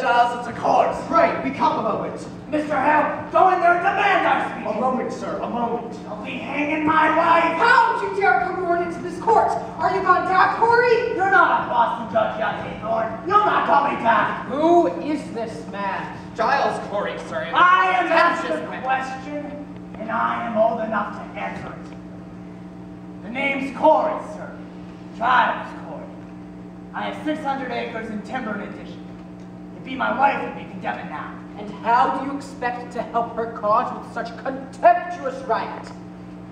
Giles, it's a corpse. Right, become a moment. Mr. Hale, go in there and demand our speech. A moment, sir, a moment. I'll be hanging my wife. How would you dare come roaring into this court? Are you gone daft, Corey? You're not a Boston judge yet, Haythorne. You'll not call me daft. Who is this man? Giles Corey, sir. I am asked the question, and I am old enough to answer it. The name's Corey, sir. Giles Corey. I have 600 acres in timber in addition. To be my wife would be condemned now. And how do you expect to help her cause with such contemptuous right?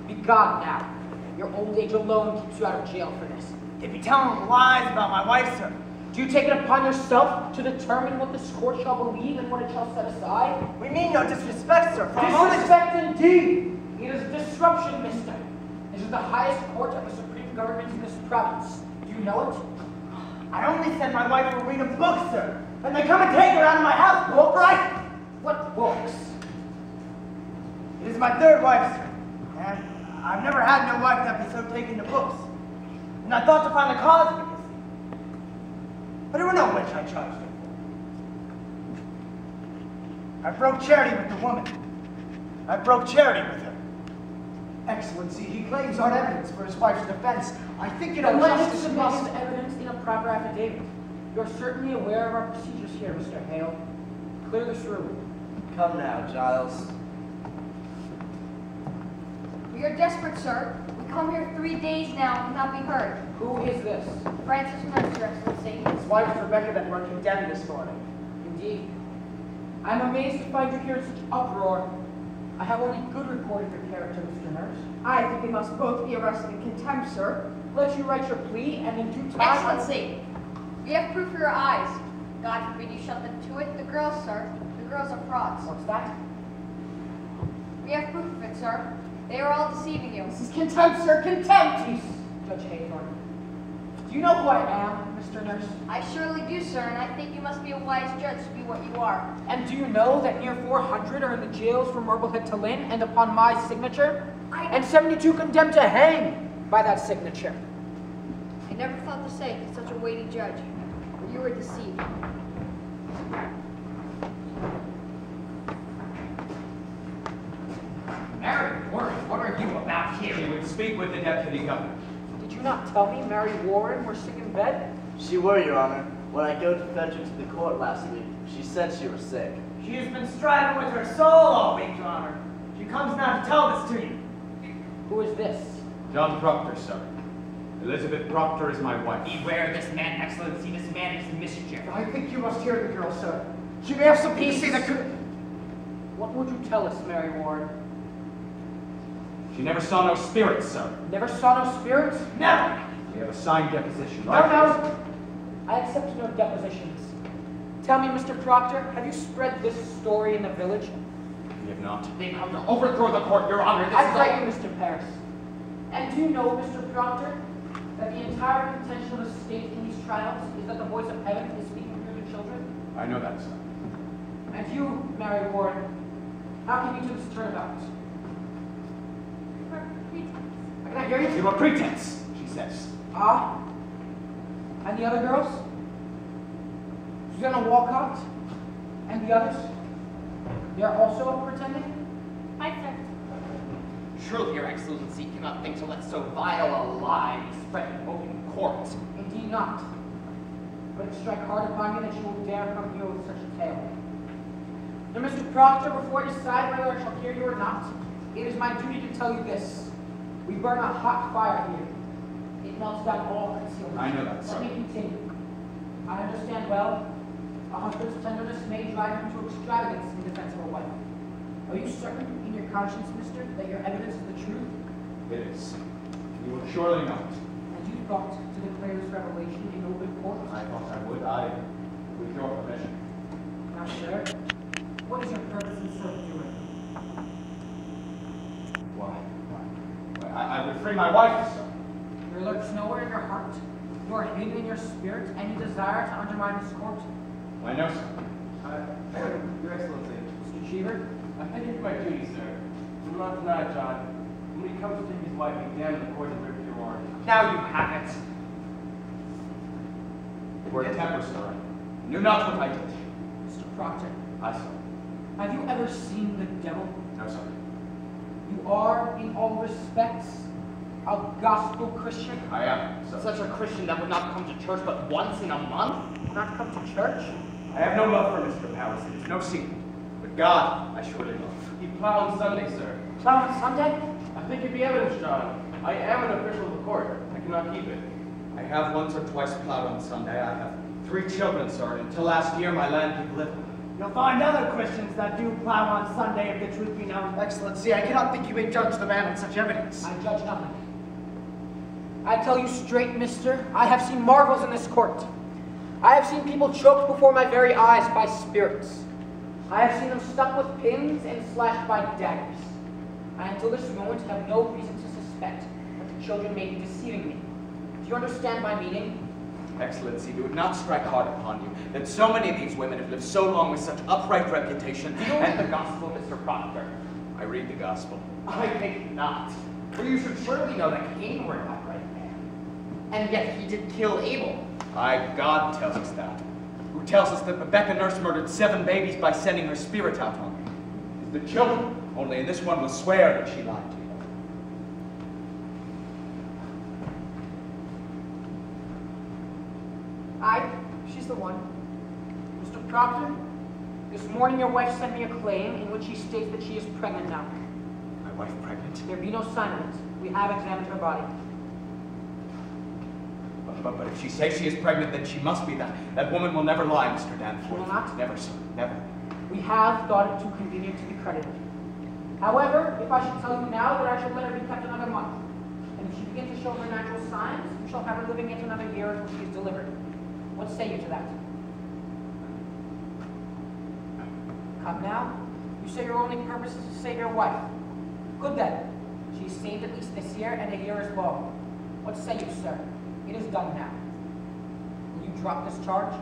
Be gone now. Your old age alone keeps you out of jail for this. They'd be telling lies about my wife, sir. Do you take it upon yourself to determine what this court shall believe and what it shall set aside? We mean no disrespect, sir. For a moment. Disrespect indeed! It is disruption, mister. This is the highest court of the supreme government in this province. Do you know it? I only send my wife to read a book, sir. And they come and take her out of my house, book, right? What books? It is my third wife, sir. And I've never had no wife that be so taken to books. And I thought to find the cause of it, you see. But there were no witch I charged her for. I broke charity with the woman. I broke charity with her. Excellency, he claims on evidence for his wife's defense. I think it Let us justice submit his must... evidence in a proper affidavit. You're certainly aware of our procedures here, Mr. Hale. Clear this room. Come now, Giles. We are desperate, sir. We come here 3 days now and cannot be heard. Who is this? Francis Mercer, Excellency. His wife Rebecca that were condemned this morning. Indeed. I'm amazed to find you here in such uproar. I have only good report of your character, Mr. Nurse. I think we must both be arrested in contempt, sir. Let you write your plea, and in due time... Excellency, we have proof for your eyes. God forbid you shut them to it. The girls, sir. The girls are frauds. What's that? We have proof of it, sir. They are all deceiving you. This is contempt, sir, contempt! Peace, Judge Haythorne. Do you know who I am, Mr. Nurse? I surely do, sir, and I think you must be a wise judge to be what you are. And do you know that near 400 are in the jails from Marblehead to Lynn, and upon my signature? And 72 condemned to hang by that signature. I never thought to say to such a weighty judge, but you were deceived. Mary Warren, what are you about here? She would speak with the deputy governor. Did you not tell me Mary Warren were sick in bed? She were, Your Honor. When I go to fetch her to the court last week, she said she was sick. She has been striving with her soul all week, Your Honor. She comes now to tell this to you. Who is this? John Proctor, sir. Elizabeth Proctor is my wife. Beware this man, Excellency. This man is mischief. I think you must hear the girl, sir. She may have something to say that could... What would you tell us, Mary Warren? She never saw no spirits, sir. Never saw no spirits? Never! We have a signed deposition. No, no. I accept no depositions. Tell me, Mr. Proctor, have you spread this story in the village? We have not. They come to overthrow the court, Your Honor. This I is pray you, Mr. Paris. And do you know, Mr. Proctor, that the entire contention of the state in these trials is that the voice of heaven is speaking through the children? I know that, sir. And you, Mary Warren, how came you to this turnabout? Can I hear you? You were pretense, she says. Ah? And the other girls? Susanna Walcott? And the others? They are also pretending? My friend. Surely Your Excellency cannot think to let so vile a lie be spread in open court. Indeed not. But it strike hard upon me that you will dare come here with such a tale. Now, Mr. Proctor, before I decide whether I shall hear you or not, it is my duty to tell you this. We burn a hot fire here. It melts down all concealment. I know that, sir. Let me continue. I understand well. A husband's tenderness may drive him to extravagance in defense of a wife. Are you certain in your conscience, mister, that your evidence is the truth? It is. You will surely know it. And you thought to declare this revelation in open court? I thought I would. With your permission. Now, sir, what is your purpose in so doing? Why? I would free my wife, sir. There lurks nowhere in your heart, nor hidden in your spirit, any desire to undermine this court? Why, no, sir. Your Excellency. Mr. Cheever? I think it's my duty, sir. Do not deny it, John. When he comes to take his wife, examine the court and rip your warrant. Now you have it. You were a temper, sir. I knew not what I did. Mr. Proctor, Aye, sir. have you ever seen the devil? No, sir. You are, in all respects, a gospel Christian? I am, sir. Such a Christian that would not come to church but once in a month? Not come to church? I have no love for Mr. Palliser. It's no secret. But God, I surely love. He plow on Sunday, sir. Plow on Sunday? I think it'd be evidence, John. I am an official of the court. I cannot keep it. I have once or twice plowed on Sunday. I have 3 children, sir. Until last year, my land did little. You'll find other Christians that do plow on Sunday if the truth be known. Excellency, I cannot think you may judge the man on such evidence. I judge nothing. I tell you straight, mister, I have seen marvels in this court. I have seen people choked before my very eyes by spirits. I have seen them stuck with pins and slashed by daggers. I until this moment have no reason to suspect that the children may be deceiving me. Do you understand my meaning? Excellency, do it not strike hard upon you that so many of these women have lived so long with such upright reputation. Do you read the gospel, Mr. Proctor? I read the gospel. I think not. For you should surely know that Cain were an upright man. And yet he did kill Abel. Aye, God tells us that. Who tells us that Rebecca Nurse murdered 7 babies by sending her spirit out on them. It's the children. Only in this one will swear that she lied to you. Aye, she's the one. Mr. Proctor, this morning your wife sent me a claim in which she states that she is pregnant now. My wife pregnant? There be no sign of it. We have examined her body. But if she says she is pregnant, then she must be that. That woman will never lie, Mr. Danforth. She will not? Never, sir. Never. We have thought it too convenient to be credited. However, if I should tell you now that I shall let her be kept another month, and if she begins to show her natural signs, you shall have her living yet another year until she is delivered. What say you to that? Come now. You say your only purpose is to save your wife. Good then. She is saved at least this year, and a year as well. What say you, sir? It is done now. Will you drop this charge?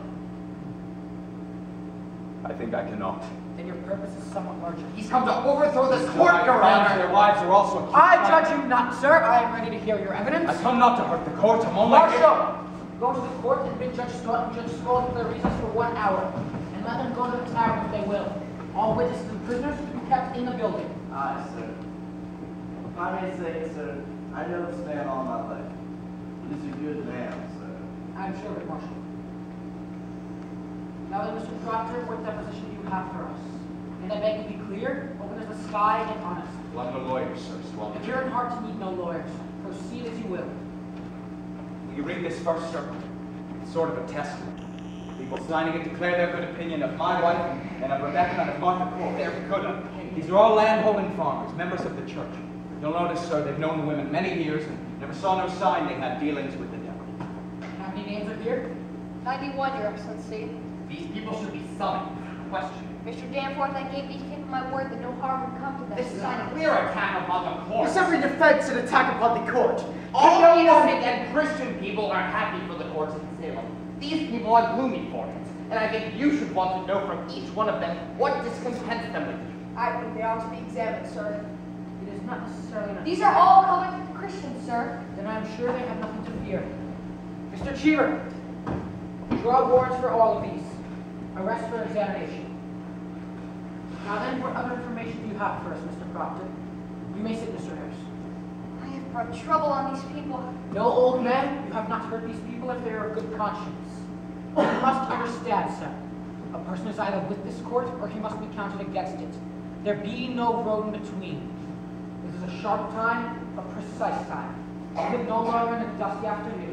I think I cannot. Then your purpose is somewhat larger. He's come to overthrow this court, Your Honor. Their wives are also accused. I judge you not, sir. I am ready to hear your evidence. I come not to hurt the court. I'm only... Marshal, go to the court and bid Judge Scott and Judge Scott for their reasons for 1 hour, and let them go to the tavern if they will. All witnesses and prisoners to be kept in the building. Aye, sir. If I may say, sir, I know this man all my life. He is a good man, sir. I'm sure of it, Marshal. Now then, Mr. Proctor, what deposition do you have for us? And I beg to be clear, open as the sky and honest. Well, I'm a lawyer, sir, so I'll... If you're in heart to need no lawyers, proceed as you will. Will you read this first, sir? It's sort of a testament. People signing it declare their good opinion of my wife and of Rebecca and of Martha Cole. They're good. These are all landholding farmers, members of the church. You'll notice, sir, they've known the women many years and never saw no sign they had dealings with the devil. How many names are here? 91, Your Excellency. These people should be summoned. Question. Mr. Danforth, I gave each people my word that no harm would come to them. This is a clear attack upon the court. It's every defense and attack upon the court. All Can no one- innocent and Christian people are happy for the courts in Salem. These people are gloomy for it. And I think you should want to know from each one of them what discontents them with you. I think they ought to be examined, sir. It is not necessarily an These are all colored Christians, sir. Then I'm sure they have nothing to fear. Mr. Cheever, draw warrants for all of these. Arrest for examination. Now then, what other information do you have for us, Mr. Proctor? You may sit, Mr. Harris. I have brought trouble on these people. No, old man, you have not hurt these people if they are of good conscience. You must understand, sir. A person is either with this court or he must be counted against it. There be no road in between. This is a sharp time, a precise time. We live no longer in a dusty afternoon.